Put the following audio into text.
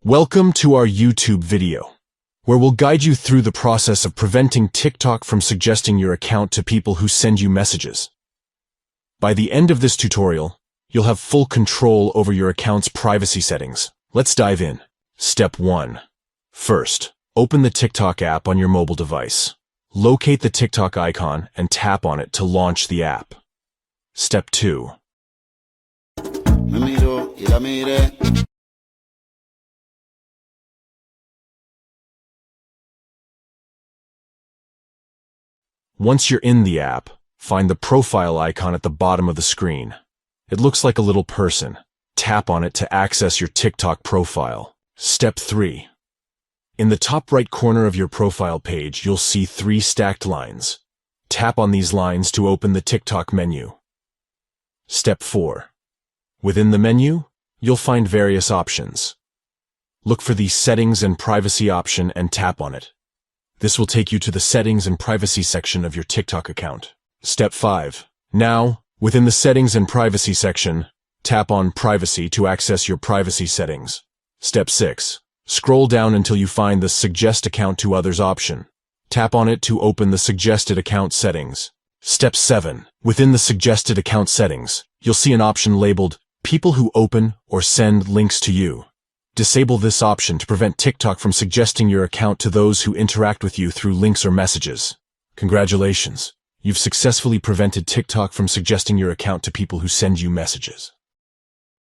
Welcome to our YouTube video, where we'll guide you through the process of preventing TikTok from suggesting your account to people who send you messages. By the end of this tutorial, you'll have full control over your account's privacy settings. Let's dive in. Step 1. First, open the TikTok app on your mobile device. Locate the TikTok icon and tap on it to launch the app. Step 2. Once you're in the app, find the profile icon at the bottom of the screen. It looks like a little person. Tap on it to access your TikTok profile. Step 3. In the top right corner of your profile page, you'll see 3 stacked lines. Tap on these lines to open the TikTok menu. Step 4. Within the menu, you'll find various options. Look for the Settings and Privacy option and tap on it. This will take you to the Settings and Privacy section of your TikTok account. Step 5. Now, within the Settings and Privacy section, tap on Privacy to access your privacy settings. Step 6. Scroll down until you find the Suggest Account to Others option. Tap on it to open the Suggested Account settings. Step 7. Within the Suggested Account settings, you'll see an option labeled People who open or send links to you. Disable this option to prevent TikTok from suggesting your account to those who interact with you through links or messages. Congratulations! You've successfully prevented TikTok from suggesting your account to people who send you messages.